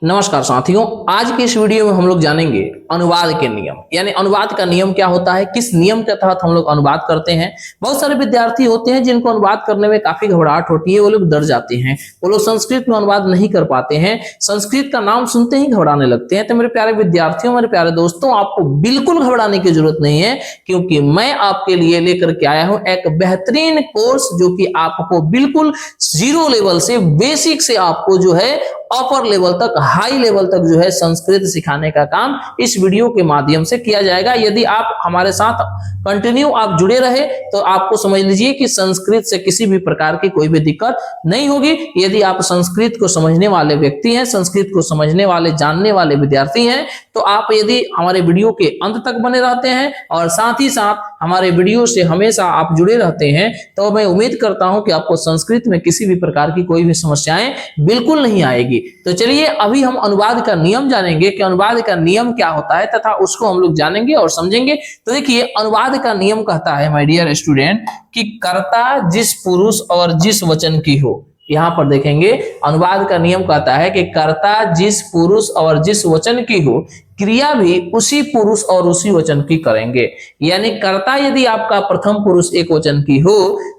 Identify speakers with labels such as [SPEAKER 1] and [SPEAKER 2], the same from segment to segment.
[SPEAKER 1] नमस्कार साथियों, आज की इस वीडियो में हम लोग जानेंगे अनुवाद के नियम। यानी अनुवाद का नियम क्या होता है, किस नियम के तहत हम लोग अनुवाद करते हैं। बहुत सारे विद्यार्थी होते हैं जिनको अनुवाद करने में काफी घबराहट होती है, वो लोग डर जाते हैं, वो लोग संस्कृत में अनुवाद नहीं कर पाते हैं, संस्कृत का नाम सुनते ही घबराने लगते हैं। तो मेरे प्यारे विद्यार्थियों, मेरे प्यारे दोस्तों, आपको बिल्कुल घबराने की जरूरत नहीं है, क्योंकि मैं आपके लिए लेकर के आया हूं एक बेहतरीन कोर्स जो कि आपको बिल्कुल जीरो लेवल से, बेसिक से आपको जो है अपर लेवल तक, हाई लेवल तक जो है संस्कृत सिखाने का काम इस वीडियो के माध्यम से किया जाएगा। यदि आप हमारे साथ कंटिन्यू आप जुड़े रहे तो आपको समझ लीजिए कि संस्कृत से किसी भी प्रकार की कोई भी दिक्कत नहीं होगी। यदि आप संस्कृत को समझने वाले व्यक्ति हैं, संस्कृत को समझने वाले, जानने वाले विद्यार्थी हैं, तो आप यदि हमारे वीडियो के अंत तक बने रहते हैं और साथ ही साथ हमारे वीडियो से हमेशा आप जुड़े रहते हैं, तो मैं उम्मीद करता हूं कि आपको संस्कृत में किसी भी प्रकार की कोई भी समस्याएं बिल्कुल नहीं आएगी। तो चलिए अभी हम अनुवाद का नियम जानेंगे कि अनुवाद का नियम क्या होता है तथा उसको हम लोग जानेंगे और समझेंगे। तो देखिए, अनुवाद का नियम कहता है माय डियर स्टूडेंट कि कर्ता जिस पुरुष और जिस वचन की हो। यहां पर देखेंगे, अनुवाद का नियम कहता है कि कर्ता जिस पुरुष और जिस वचन की हो, क्रिया भी उसी पुरुष और उसी वचन की करेंगे। यानी कर्ता यदि आपका प्रथम पुरुष एक वचन की हो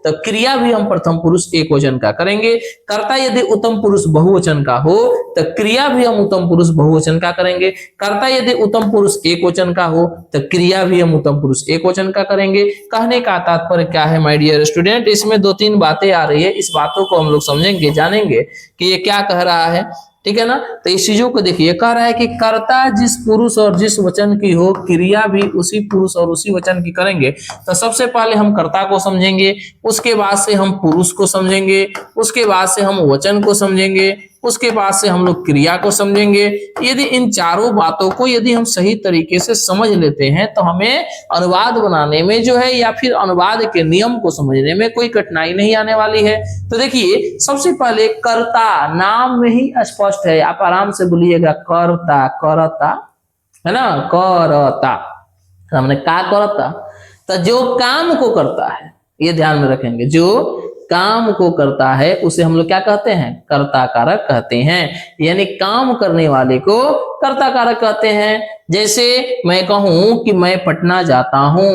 [SPEAKER 1] तो क्रिया भी हम प्रथम पुरुष एक वचन का करेंगे। कर्ता यदि उत्तम पुरुष बहुवचन का हो तो क्रिया भी हम उत्तम पुरुष बहुवचन का करेंगे। कर्ता यदि उत्तम पुरुष एक वचन का हो तो क्रिया भी हम उत्तम पुरुष एक वचन का करेंगे। कहने का तात्पर्य क्या है माय डियर स्टूडेंट, इसमें दो तीन बातें आ रही है, इस बातों को हम लोग समझेंगे, जानेंगे कि ये क्या कह रहा है। ठीक है ना। तो इस चीजों को देखिए, कह रहा है कि कर्ता जिस पुरुष और जिस वचन की हो, क्रिया भी उसी पुरुष और उसी वचन की करेंगे। तो सबसे पहले हम कर्ता को समझेंगे, उसके बाद से हम पुरुष को समझेंगे, उसके बाद से हम वचन को समझेंगे, उसके बाद से हम लोग क्रिया को समझेंगे। यदि इन चारों बातों को यदि हम सही तरीके से समझ लेते हैं तो हमें अनुवाद बनाने में जो है, या फिर अनुवाद के नियम को समझने में कोई कठिनाई नहीं आने वाली है। तो देखिए, सबसे पहले कर्ता, नाम में ही स्पष्ट है, आप आराम से बोलिएगा कर्ता, करता है ना, करता, हमने का करता। तो जो काम को करता है, ये ध्यान में रखेंगे, जो काम को करता है उसे हम लोग क्या कहते हैं, कर्ता कारक कहते हैं। यानी काम करने वाले को कर्ता कारक कहते हैं। जैसे मैं कहूं कि मैं पटना जाता हूं,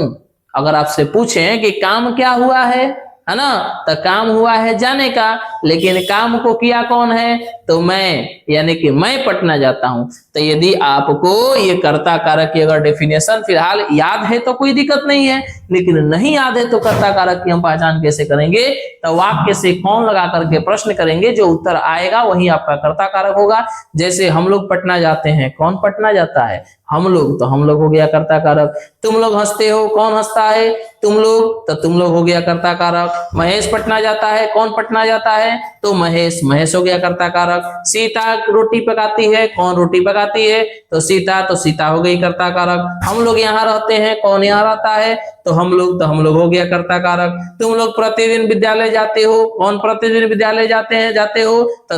[SPEAKER 1] अगर आपसे पूछें कि काम क्या हुआ है ना, तो काम हुआ है जाने का, लेकिन काम को किया कौन है, तो मैं, यानी कि मैं पटना जाता हूं। तो यदि आपको ये कर्ता कारक की अगर डेफिनेशन फिलहाल याद है तो कोई दिक्कत नहीं है, लेकिन नहीं याद है तो कर्ता कारक की हम पहचान कैसे करेंगे, तो वाक्य से कौन लगा करके प्रश्न करेंगे, जो उत्तर आएगा वही आपका कर्ता कारक होगा। जैसे हम लोग पटना जाते हैं, कौन पटना जाता है, हम लोग, तो हम लोग हो गया कर्ता कारक। तुम लोग हंसते हो, कौन हंसता है, तुम लोग, तो तुम लोग हो गया कर्ता कारक। महेश पटना जाता है, कौन पटना जाता है, तो महेश, महेश हो गया कर्ता कारक। सीता रोटी पकाती है, कौन रोटी पकाती है, तो सीता, तो सीता हो गई कर्ता कारक। हम लोग यहाँ रहते हैं, कौन यहाँ रहता है, तो हम लोग हो गया कर्ता कारक। तुम लोग प्रतिदिन विद्यालय जाते हो, कौन प्रतिदिन विद्यालय जाते हो, तो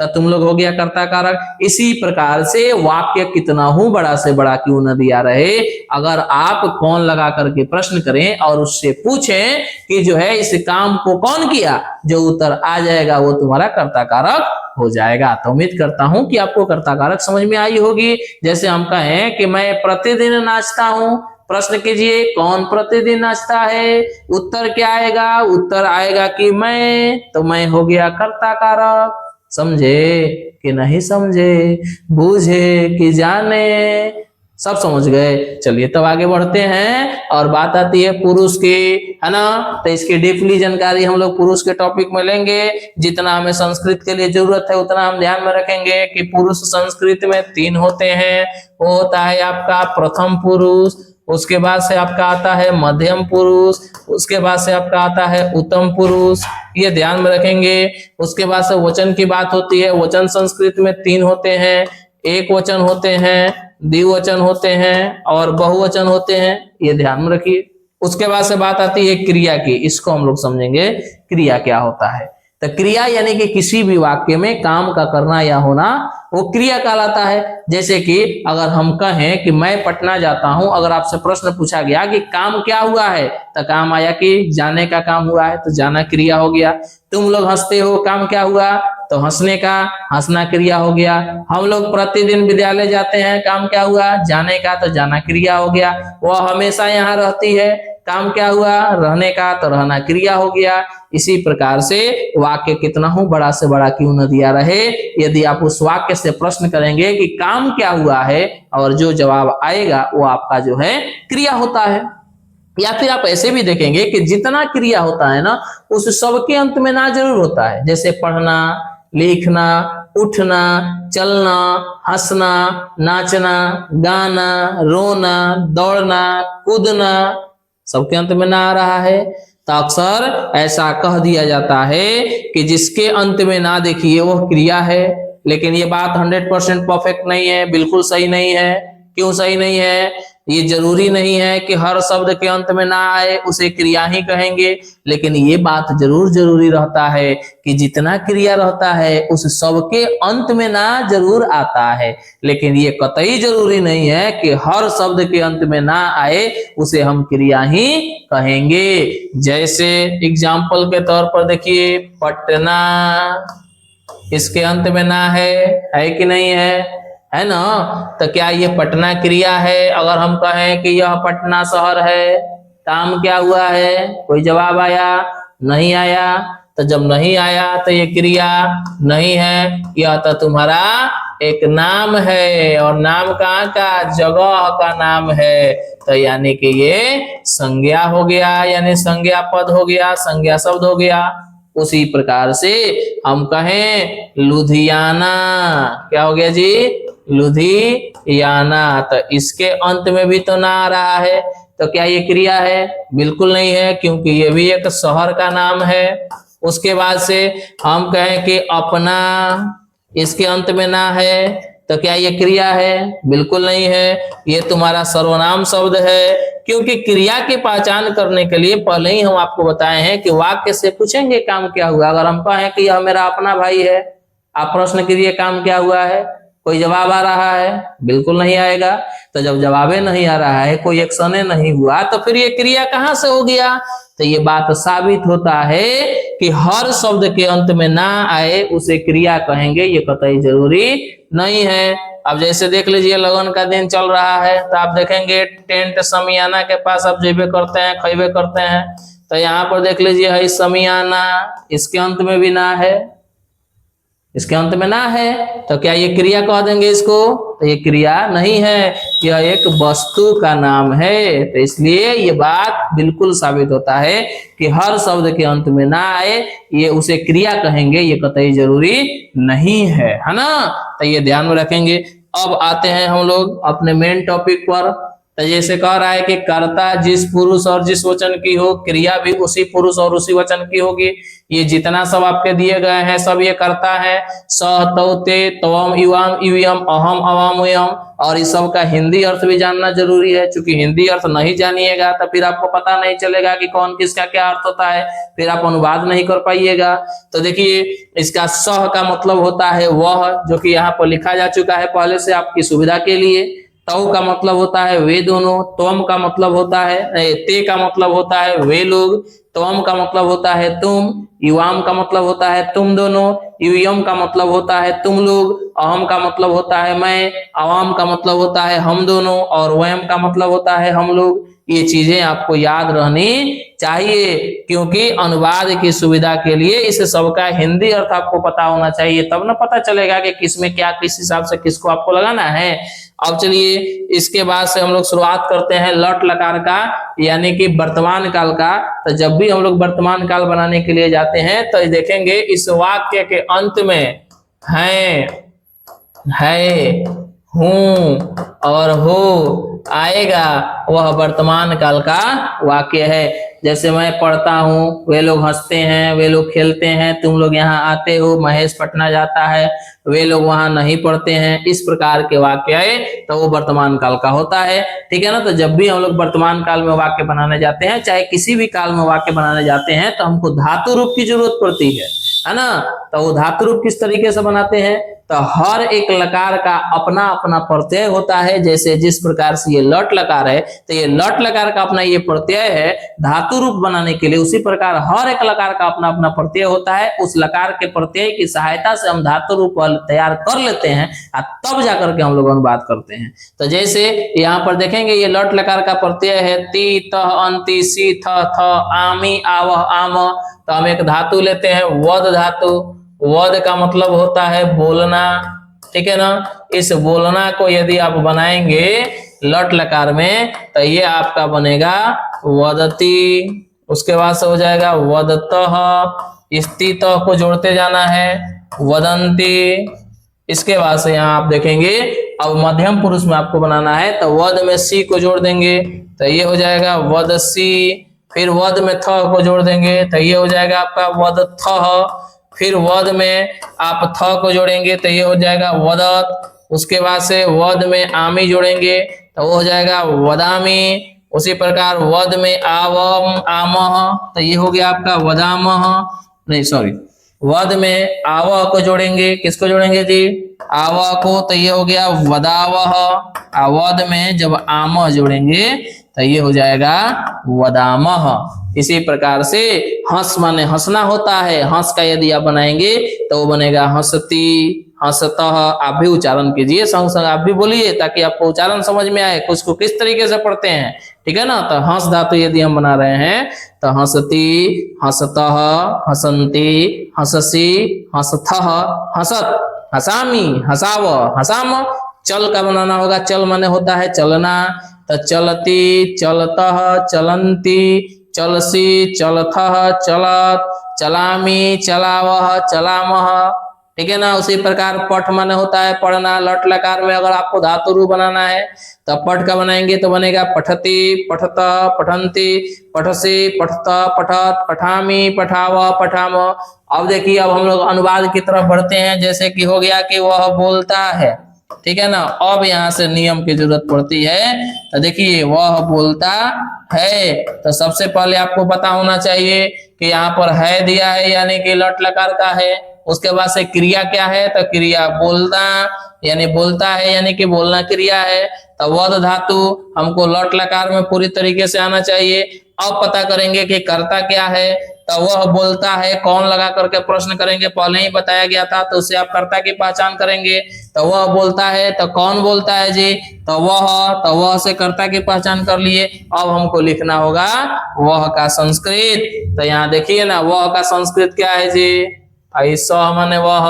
[SPEAKER 1] तुम लोग हो गया कर्ता कारक। इसी प्रकार से वाक्य कितना हूं बड़ा से बड़ा क्यों न दिया रहे, अगर आप कौन लगा करके प्रश्न करें और उससे पूछें कि जो है इस काम को कौन किया, जो उत्तर आ जाएगा वो तुम्हारा कर्ता कारक हो जाएगा। तो उम्मीद करता हूं कि आपको कर्ता कारक समझ में आई होगी। जैसे हम कहें कि मैं प्रतिदिन नाचता हूं, प्रश्न कीजिए कौन प्रतिदिन नाचता है, उत्तर क्या आएगा, उत्तर आएगा कि मैं, तो मैं हो गया कर्ता कारक। समझे कि नहीं समझे, बूझे कि जाने, सब समझ गए। चलिए तब आगे बढ़ते हैं और बात आती है पुरुष की, है ना। तो इसकी डीपली जानकारी हम लोग पुरुष के टॉपिक में लेंगे। जितना हमें संस्कृत के लिए जरूरत है उतना हम ध्यान में रखेंगे कि पुरुष संस्कृत में तीन होते हैं। वो होता है आपका प्रथम पुरुष, उसके बाद से आपका आता है मध्यम पुरुष, उसके बाद से आपका आता है उत्तम पुरुष, ये ध्यान में रखेंगे। उसके बाद से वचन की बात होती है, वचन संस्कृत में तीन होते हैं, एक वचन होते हैं, द्विवचन होते हैं और बहुवचन होते हैं, ये ध्यान में रखिए। उसके बाद से बात आती है क्रिया की, इसको हम लोग समझेंगे क्रिया क्या होता है। तो क्रिया यानी कि किसी भी वाक्य में काम का करना या होना वो क्रिया कहलाता है। जैसे कि अगर हम कहें कि मैं पटना जाता हूं, अगर आपसे प्रश्न पूछा गया कि काम क्या हुआ है, तो काम आया कि जाने का काम हुआ है, तो जाना क्रिया हो गया। तुम लोग हंसते हो, काम क्या हुआ, तो हंसने का, हंसना क्रिया हो गया। हम लोग प्रतिदिन विद्यालय जाते हैं, काम क्या हुआ, जाने का, तो जाना क्रिया हो गया। वह हमेशा यहाँ रहती है, काम क्या हुआ, रहने का, तो रहना क्रिया हो गया। इसी प्रकार से वाक्य कितना हो बड़ा से बड़ा क्यों न दिया रहे, यदि आप उस वाक्य से प्रश्न करेंगे कि काम क्या हुआ है, और जो जवाब आएगा वो आपका जो है क्रिया होता है। या फिर आप ऐसे भी देखेंगे कि जितना क्रिया होता है ना, उस सबके अंत में ना जरूर होता है। जैसे पढ़ना, लिखना, उठना, चलना, हंसना, नाचना, गाना, रोना, दौड़ना, कूदना, सबके अंत में ना आ रहा है। तो अक्सर ऐसा कह दिया जाता है कि जिसके अंत में ना देखिए वह क्रिया है। लेकिन ये बात 100% परफेक्ट नहीं है, बिल्कुल सही नहीं है। क्यों सही नहीं है? ये जरूरी नहीं है कि हर शब्द के अंत में ना आए उसे क्रिया ही कहेंगे, लेकिन ये बात जरूरी रहता है कि जितना क्रिया रहता है उस सब के अंत में ना जरूर आता है। लेकिन ये कतई जरूरी नहीं है कि हर शब्द के अंत में ना आए उसे हम क्रिया ही कहेंगे। जैसे एग्जाम्पल के तौर पर देखिए, पटना, इसके अंत में ना है कि नहीं है ना? तो क्या ये पटना क्रिया है? अगर हम कहें कि यह पटना शहर है, काम क्या हुआ है? कोई जवाब आया? नहीं आया। तो जब नहीं आया तो ये क्रिया नहीं है, यह तो तुम्हारा एक नाम है, और नाम कहाँ का? जगह का नाम है। तो यानी कि ये संज्ञा हो गया, यानी संज्ञा पद हो गया, संज्ञा शब्द हो गया। उसी प्रकार से हम कहें लुधियाना, क्या हो गया जी? लुधियाना। तो इसके अंत में भी तो ना आ रहा है, तो क्या ये क्रिया है? बिल्कुल नहीं है, क्योंकि ये भी एक शहर का नाम है। उसके बाद से हम कहें कि अपना, इसके अंत में ना है, तो क्या ये क्रिया है? बिल्कुल नहीं है, ये तुम्हारा सर्वनाम शब्द है। क्योंकि क्रिया की पहचान करने के लिए पहले ही हम आपको बताए हैं कि वाक्य से पूछेंगे काम क्या हुआ। अगर हम कहें कि यह मेरा अपना भाई है, आप प्रश्न कीजिए काम क्या हुआ है, कोई जवाब आ रहा है? बिल्कुल नहीं आएगा। तो जब जवाबे नहीं आ रहा है, कोई एक्शन नहीं हुआ, तो फिर ये क्रिया कहां से हो गया? तो ये बात साबित होता है कि हर शब्द के अंत में ना आए उसे क्रिया कहेंगे, ये कतई जरूरी नहीं है। अब जैसे देख लीजिए, लगन का दिन चल रहा है, तो आप देखेंगे टेंट समियाना के पास आप जेबे करते हैं, खैबे करते हैं। तो यहाँ पर देख लीजिए है समियाना, इसके अंत में भी ना है, इसके अंत में ना है, तो क्या ये क्रिया कह देंगे इसको? तो ये क्रिया नहीं है, यह एक वस्तु का नाम है। तो इसलिए ये बात बिल्कुल साबित होता है कि हर शब्द के अंत में ना आए ये उसे क्रिया कहेंगे, ये कतई जरूरी नहीं है ना? तो ये ध्यान में रखेंगे। अब आते हैं हम लोग अपने मेन टॉपिक पर। तो जैसे कह रहा है कि कर्ता जिस पुरुष और जिस वचन की हो, क्रिया भी उसी पुरुष और उसी वचन की होगी। ये जितना सब आपके दिए गए हैं सब ये कर्ता है। स, तौ, ते, तवम, युवाम, युयम, अहम, अवाम, उयम। और इस सब का हिंदी अर्थ भी जानना जरूरी है, क्योंकि हिंदी अर्थ नहीं जानिएगा तो फिर आपको पता नहीं चलेगा कि कौन किसका क्या अर्थ होता है, फिर आप अनुवाद नहीं कर पाइएगा। तो देखिए, इसका सह का मतलब होता है वह, जो कि यहाँ पर लिखा जा चुका है पहले से आपकी सुविधा के लिए। तौ का मतलब होता है वे दोनों। त्वम का मतलब होता है, ते का मतलब होता है वे लोग। त्वम का मतलब होता है तुम। युवाम का मतलब होता है तुम दोनों। युयम का मतलब होता है तुम लोग। अहम का मतलब होता है मैं। अवाम का मतलब होता है हम दोनों। और वयम का मतलब होता है हम लोग। ये चीजें आपको याद रहनी चाहिए, क्योंकि अनुवाद की सुविधा के लिए इस सबका हिंदी अर्थ आपको पता होना चाहिए, तब ना पता चलेगा कि किसमें क्या, किस हिसाब से किसको आपको लगाना है। अब चलिए, इसके बाद से हम लोग शुरुआत करते हैं लट लकार का, यानी कि वर्तमान काल का। तो जब भी हम लोग वर्तमान काल बनाने के लिए जाते हैं तो देखेंगे इस वाक्य के अंत में है, हूं और हो आएगा, वह वर्तमान काल का वाक्य है। जैसे मैं पढ़ता हूँ, वे लोग हंसते हैं, वे लोग खेलते हैं, तुम लोग यहाँ आते हो, महेश पटना जाता है, वे लोग वहां नहीं पढ़ते हैं। इस प्रकार के वाक्य है तो वो वर्तमान काल का होता है। ठीक है ना? तो जब भी हम लोग वर्तमान काल में वाक्य बनाने जाते हैं, चाहे किसी भी काल में वाक्य बनाने जाते हैं, तो हमको धातु रूप की जरूरत पड़ती है। है ना। तो वो धातु रूप किस तरीके से बनाते हैं, तो हर एक लकार का अपना अपना प्रत्यय होता है। जैसे जिस प्रकार से ये लट लकार है, तो ये लट लकार का अपना ये प्रत्यय है धातु रूप बनाने के लिए, उसी प्रकार हर एक लकार का अपना अपना प्रत्यय होता है। उस लकार के प्रत्यय की सहायता से हम धातु रूप तैयार कर लेते हैं और तब जाकर के हम लोग अनुवाद करते हैं। तो जैसे यहाँ पर देखेंगे ये लट लकार का प्रत्यय है ती तह अंति सी थ थ आमी आवह आम। तो हम एक धातु लेते हैं वद धातु। वद का मतलब होता है बोलना, ठीक है ना। इस बोलना को यदि आप बनाएंगे लट लकार में तो ये आपका बनेगा वदती। उसके बाद से हो जाएगा वदतः, इस ती तह को जोड़ते जाना है वदंती। इसके बाद से यहाँ आप देखेंगे अब मध्यम पुरुष में आपको बनाना है, तो वद में सी को जोड़ देंगे तो ये हो जाएगा वदसी। फिर वद में थ को जोड़ देंगे तो ये हो जाएगा आपका वदथः। फिर वद में आप थ को जोड़ेंगे तो ये हो जाएगा वदत। उसके बाद से वद में आमी जोड़ेंगे तो वो हो जाएगा वदामी। उसी प्रकार वद में आवम आमह तो ये हो गया आपका वदामह, नहीं सॉरी, वद में आव को जोड़ेंगे, किसको जोड़ेंगे जी, आव को, तो ये हो गया वदावह। वद में जब आम जोड़ेंगे तो ये हो जाएगा वदामह। इसी प्रकार से हंस माने हंसना होता है, हंस का यदि आप बनाएंगे तो वो बनेगा हंसती हंसतः। आप भी उच्चारण कीजिए, संग संग आप भी बोलिए ताकि आपको उच्चारण समझ में आए उसको किस तरीके से पढ़ते हैं, ठीक है ना। तो हंस धातु यदि हम बना रहे हैं तो हंसती हंसतः हसंती हंससी हंसथः हसत हसामी हसाव हसाम। चल का बनाना होगा, चल माने होता है चलना, तो चलती चलतः चलंती चलसी चलथः चलत चलामी चलावह चलामह, ठीक है ना। उसी प्रकार पठ माने होता है पढ़ना। लट लकार में अगर आपको धातु रूप बनाना है तो पठ का बनाएंगे तो बनेगा पठती पठत पठंती पठसी पठत पठत पठामी पठाव पठाम। अब देखिए अब हम लोग अनुवाद की तरफ बढ़ते हैं। जैसे कि हो गया कि वह बोलता है, ठीक है ना। अब यहाँ से नियम की जरूरत पड़ती है। तो देखिए वह बोलता है, तो सबसे पहले आपको पता होना चाहिए कि यहाँ पर है दिया है यानी कि लट लकार का है। उसके बाद से क्रिया क्या है, तो क्रिया बोलना यानी बोलता है यानी कि बोलना क्रिया है। तो वद धातु हमको लट लकार में पूरी तरीके से आना चाहिए। अब पता करेंगे कि कर्ता क्या है, तो वह बोलता है कौन लगा करके प्रश्न करेंगे, पहले ही बताया गया था, तो उससे आप कर्ता की पहचान करेंगे। तो वह बोलता है तो कौन बोलता है जी, तो वह से कर्ता की पहचान कर लिए। अब हमको लिखना होगा वह का संस्कृत। तो यहाँ देखिए ना वह का संस्कृत क्या है जी, आई स माने वह।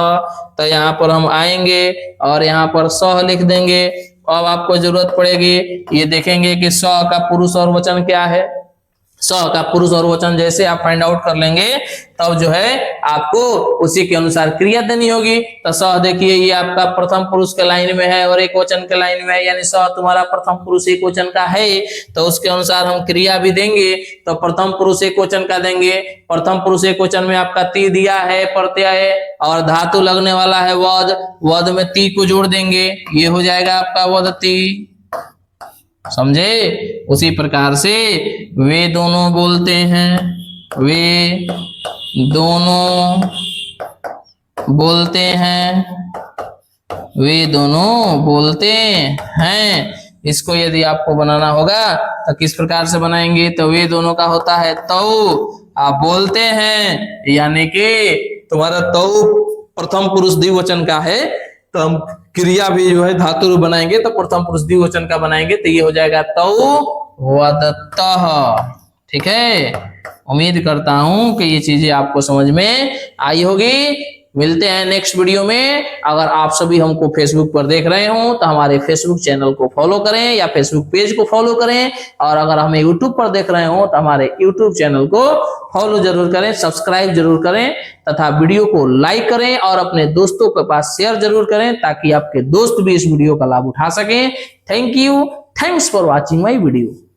[SPEAKER 1] तो यहाँ पर हम आएंगे और यहाँ पर स लिख देंगे। अब आपको जरूरत पड़ेगी ये देखेंगे कि स का पुरुष और वचन क्या है। स का पुरुष और वचन जैसे आप फाइंड आउट कर लेंगे तब जो है आपको उसी के अनुसार क्रिया देनी होगी। तो स देखिए ये आपका प्रथम पुरुष के लाइन में है और एक वचन के लाइन में है, यानी स तुम्हारा प्रथम पुरुष एक वचन का है, तो उसके अनुसार हम क्रिया भी देंगे। तो प्रथम पुरुष एक वचन का देंगे। प्रथम पुरुष एक वचन में आपका ती दिया है प्रत्यय है और धातु लगने वाला है वद। वद में ती को जोड़ देंगे, ये हो जाएगा आपका वदती, समझे। उसी प्रकार से वे दोनों बोलते हैं, वे दोनों बोलते हैं, वे दोनों बोलते हैं। इसको यदि आपको बनाना होगा तो किस प्रकार से बनाएंगे, तो वे दोनों का होता है तो आप बोलते हैं यानी कि तुम्हारा तो प्रथम पुरुष द्विवचन का है, तो हम क्रिया भी जो है धातु रूप बनाएंगे तो प्रथम पुरुष द्विवचन का बनाएंगे तो ये हो जाएगा तौ वदतः, ठीक है। उम्मीद करता हूं कि ये चीजें आपको समझ में आई होगी। मिलते हैं नेक्स्ट वीडियो में। अगर आप सभी हमको फेसबुक पर देख रहे हो तो हमारे फेसबुक चैनल को फॉलो करें या फेसबुक पेज को फॉलो करें, और अगर हमें यूट्यूब पर देख रहे हो तो हमारे यूट्यूब चैनल को फॉलो जरूर करें, सब्सक्राइब जरूर करें तथा वीडियो को लाइक करें और अपने दोस्तों के पास शेयर जरूर करें ताकि आपके दोस्त भी इस वीडियो का लाभ उठा सकें। Thank you, thanks for watching my video.